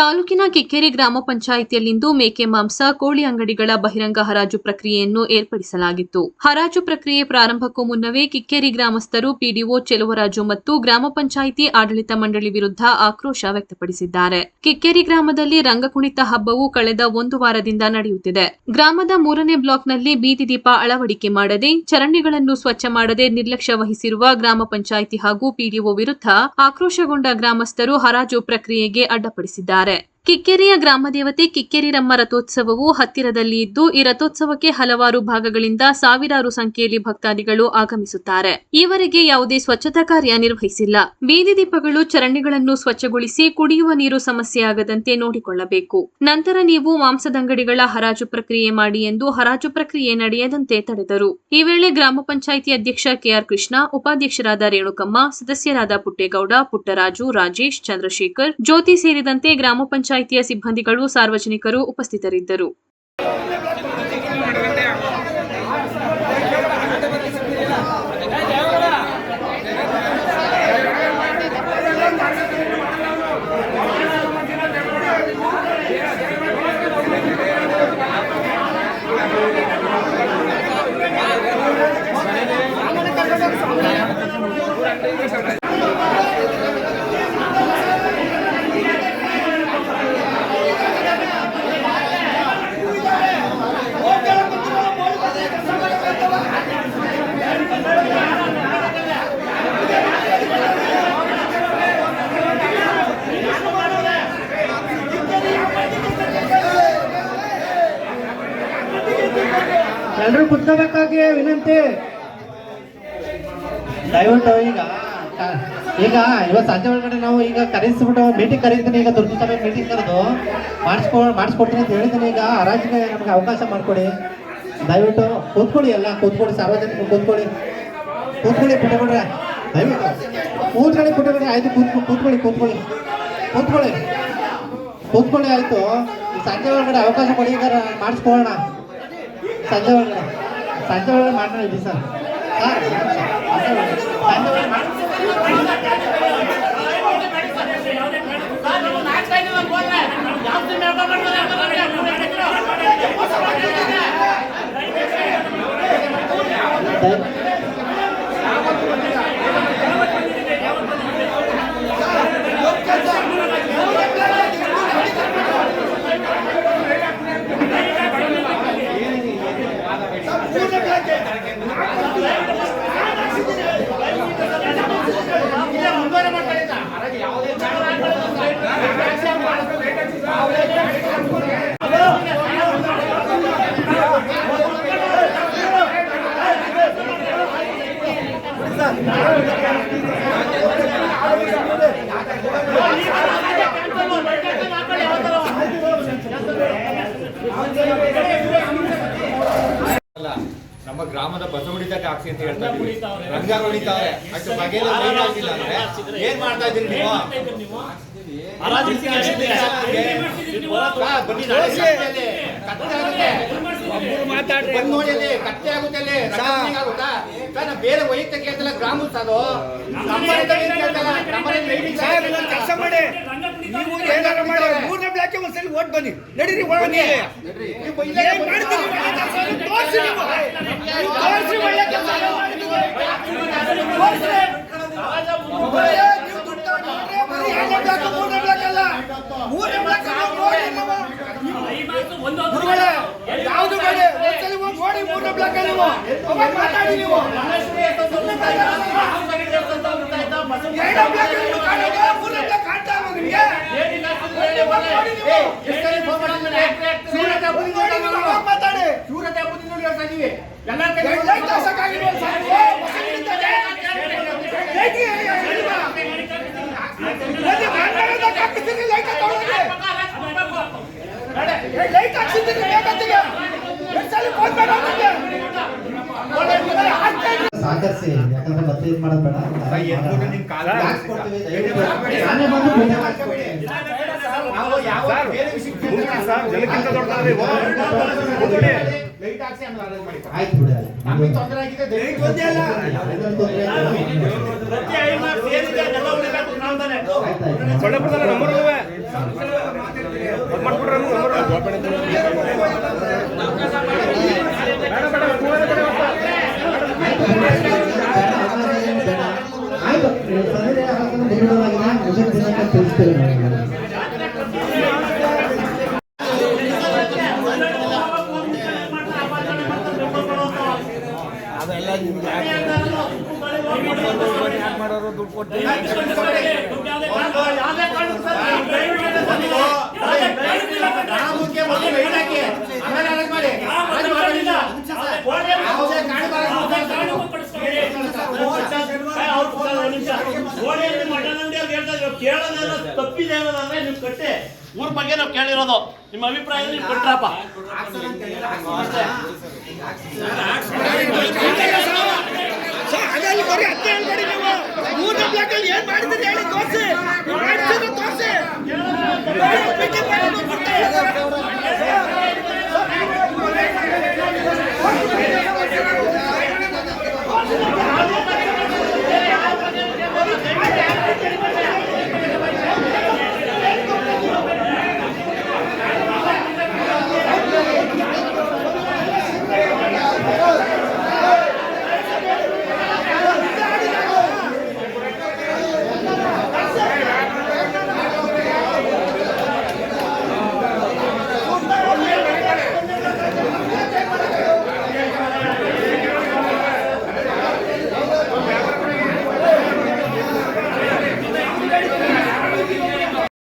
ತಾಲೂಕಿನ ಕಿಕ್ಕೇರಿ ಗ್ರಾಮ ಪಂಚಾಯಿತಿಯಲ್ಲಿಂದು ಮೇಕೆ ಮಾಂಸ, ಕೋಳಿ ಅಂಗಡಿಗಳ ಬಹಿರಂಗ ಹರಾಜು ಪ್ರಕ್ರಿಯೆಯನ್ನು ಏರ್ಪಡಿಸಲಾಗಿತ್ತು. ಹರಾಜು ಪ್ರಕ್ರಿಯೆ ಪ್ರಾರಂಭಕ್ಕೂ ಮುನ್ನವೇ ಕಿಕ್ಕೇರಿ ಗ್ರಾಮಸ್ಥರು ಪಿಡಿಒ ಚೆಲುವರಾಜು ಮತ್ತು ಗ್ರಾಮ ಪಂಚಾಯಿತಿ ಆಡಳಿತ ಮಂಡಳಿ ವಿರುದ್ಧ ಆಕ್ರೋಶ ವ್ಯಕ್ತಪಡಿಸಿದ್ದಾರೆ. ಕಿಕ್ಕೇರಿ ಗ್ರಾಮದಲ್ಲಿ ರಂಗಕುಣಿತ ಹಬ್ಬವು ಕಳೆದ ಒಂದು ವಾರದಿಂದ ನಡೆಯುತ್ತಿದೆ. ಗ್ರಾಮದ 3ನೇ ಬ್ಲಾಕ್ನಲ್ಲಿ ಬೀದಿ ದೀಪ ಅಳವಡಿಕೆ ಮಾಡದೆ, ಚರಂಡಿಗಳನ್ನು ಸ್ವಚ್ಛ ಮಾಡದೆ ನಿರ್ಲಕ್ಷ್ಯ ವಹಿಸಿರುವ ಗ್ರಾಮ ಪಂಚಾಯಿತಿ ಹಾಗೂ ಪಿಡಿಒ ವಿರುದ್ಧ ಆಕ್ರೋಶಗೊಂಡ ಗ್ರಾಮಸ್ಥರು ಹರಾಜು ಪ್ರಕ್ರಿಯೆಗೆ ಅಡ್ಡಿಪಡಿಸಿದ್ದಾರೆ. ಕಿಕ್ಕೇರಿಯ ಗ್ರಾಮದೇವತೆ ಕಿಕ್ಕೇರಿರಮ್ಮ ರಥೋತ್ಸವವು ಹತ್ತಿರದಲ್ಲಿ ಇದ್ದು, ಈ ರಥೋತ್ಸವಕ್ಕೆ ಹಲವಾರು ಭಾಗಗಳಿಂದ ಸಾವಿರಾರು ಸಂಖ್ಯೆಯಲ್ಲಿ ಭಕ್ತಾದಿಗಳು ಆಗಮಿಸುತ್ತಾರೆ. ಈವರೆಗೆ ಯಾವುದೇ ಸ್ವಚ್ಛತಾ ಕಾರ್ಯ ನಿರ್ವಹಿಸಿಲ್ಲ. ಬೀದಿ ದೀಪಗಳು, ಚರಂಡಿಗಳನ್ನು ಸ್ವಚ್ಛಗೊಳಿಸಿ ಕುಡಿಯುವ ನೀರು ಸಮಸ್ಯೆಯಾಗದಂತೆ ನೋಡಿಕೊಳ್ಳಬೇಕು. ನಂತರ ನೀವು ಮಾಂಸದಂಗಡಿಗಳ ಹರಾಜು ಪ್ರಕ್ರಿಯೆ ಮಾಡಿ ಎಂದು ಹರಾಜು ಪ್ರಕ್ರಿಯೆ ನಡೆಯದಂತೆ ತಡೆದರು. ಈ ವೇಳೆ ಗ್ರಾಮ ಪಂಚಾಯಿತಿ ಅಧ್ಯಕ್ಷ ಕೆಆರ್ ಕೃಷ್ಣ, ಉಪಾಧ್ಯಕ್ಷರಾದ ರೇಣುಕಮ್ಮ, ಸದಸ್ಯರಾದ ಪುಟ್ಟೇಗೌಡ, ಪುಟ್ಟರಾಜು, ರಾಜೇಶ್, ಚಂದ್ರಶೇಖರ್, ಜ್ಯೋತಿ ಸೇರಿದಂತೆ ಗ್ರಾಮ ಪಂಚಾಯಿತಿಯ ಸಿಬ್ಬಂದಿಗಳು, ಸಾರ್ವಜನಿಕರು ಉಪಸ್ಥಿತರಿದ್ದರು. ಎಲ್ಲರೂ ಕುತ್ಕೋಬೇಕಾಗಿ ವಿನಂತಿ. ದಯವಿಟ್ಟು ಈಗ ಇವತ್ತು ಸಂಜೆ ಒಳಗಡೆ ನಾವು ಈಗ ಕರೆಸ್ಬಿಟ್ಟು ಮೀಟಿಂಗ್ ಕರೀತೀನಿ. ಈಗ ತುರ್ತು ಸಭೆ ಮೀಟಿಂಗ್ ಕರೆದು ಮಾಡಿಸ್ಕೊಡ್ತೀನಿ ಅಂತ ಹೇಳಿದ್ದೀನಿ. ಈಗ ಹರಾಜಿಗೆ ನಮಗೆ ಅವಕಾಶ ಮಾಡಿಕೊಡಿ. ದಯವಿಟ್ಟು ಕೂತ್ಕೊಳ್ಳಿ, ಎಲ್ಲ ಕೂತ್ಕೊಳ್ಳಿ, ಸಾರ್ವಜನಿಕರು ಕೂತ್ಕೊಳ್ಳಿ ಪುಟ್ಟಬಿಡ್ರೆ, ದಯವಿಟ್ಟು ಕೂತ್ಕೊಳ್ಳಿ ಆಯ್ತು. ಕೂತ್ಕೊಳ್ಳಿ ಆಯ್ತು. ಸಂಜೆ ಒಳಗಡೆ ಅವಕಾಶ ಕೊಡಿ, ಈಗ ಮಾಡಿಸ್ಕೊಳ್ಳೋಣ. ಸಂಜೆ ಒಳಗಡೆ ಮಾಡೋಣ ಇದ್ದೀವಿ ಸರ್. ನಮ್ಮ ಗ್ರಾಮದ ಬಸ ಹೊಡಿತಕ್ಕೆ ಹಾಕ್ಸಿ ಅಂತ ಹೇಳ್ತಾ ಇದ್ದೀವಿ. ರಂಗ ಹೊಡಿತಾವೆ, ಅಷ್ಟು ಬಗೆಲ್ಲ ಏನ್ ಮಾಡ್ತಾ ಇದ್ದೀರಿ ನೀವು? ಕತ್ತೆ ಆಗುತ್ತೆ ಬೇರೆ ವೈಯಕ್ತಿಕ ಕೇಳ್ತಲ್ಲ, ಗ್ರಾಮದ ಅದು ಕೆಲಸ ಮಾಡಿ. ನೀವು ಏನಾರ ಮಾಡಿ 3ನೇ ಬ್ಲಾಕ್ಗೆ ಒಂದ್ಸಲಿ ಓಟ್ ಬನ್ನಿ, ನಡೀರಿ ಒಳಗೆ ಯಾವ್ದು ಬೇಡ, ಒಂದ್ಸಲಿ ಹೋಗಿ ನೋಡಿ 3ನೇ ಬ್ಲಾಕ್ ಅಲ್ಲಿ ಮಾತಾಡಿ. ನೀವು 2ನೇ ಬ್ಲಾಕ್ ಕಾಣ್ತಾ ನಿಮಗೆ ಮಾತಾಡಿ. ಸೂರತ್ ಹಬ್ಬದಿಂದ ಹೇಳ್ತಾ ಇದೀವಿ ಎಲ್ಲ ಲೈಟ್ ಹಾಕ್ಸಿದ್ದೀನಿ ಸಾಕರಿಸಿ. ಯಾಕಂದ್ರೆ ಮತ್ತೆ ಇದು ಮಾಡೋದು ಬೇಡ. ಆಯ್ತು ಬಿಡಿ, ಸೊಳ್ಳೆ ಸರಿ ಹಾಕೋದು ಮುಂದೂಡಲಾಗಿದೆ. ಮುಂದಿನ ದಿನಕ್ಕೆ ತಿಳಿಸ್ತೇವೆ ನಾವು. ಅದೆಲ್ಲ ನಿಮ್ಗೆ ಮಾಡೋರು ದುಡ್ಡು ಕೊಟ್ಟು ಕೇಳೋದೆಲ್ಲ ತಪ್ಪಿದೆ ಅನ್ನೋದಂದ್ರೆ ನೀವು ಕಟ್ಟೆ ಊರ್ ಬಗ್ಗೆ ನಾವು ಕೇಳಿರೋದು ನಿಮ್ಮ ಅಭಿಪ್ರಾಯ ನೀವು ಕೊಟ್ರಪ್ಪ. ಹಾಗಾಗಿ ಬರೀ ಅತ್ತೆ ಹೇಳ್ಬೇಡಿ ನೀವು. ಮೂರನೇ ಬ್ಲಾಕ್ ಅಲ್ಲಿ ಏನ್ ಮಾಡಿದ್ರಿ ಹೇಳಿ ತೋರಿಸಿ. ತೋರಿಸಿ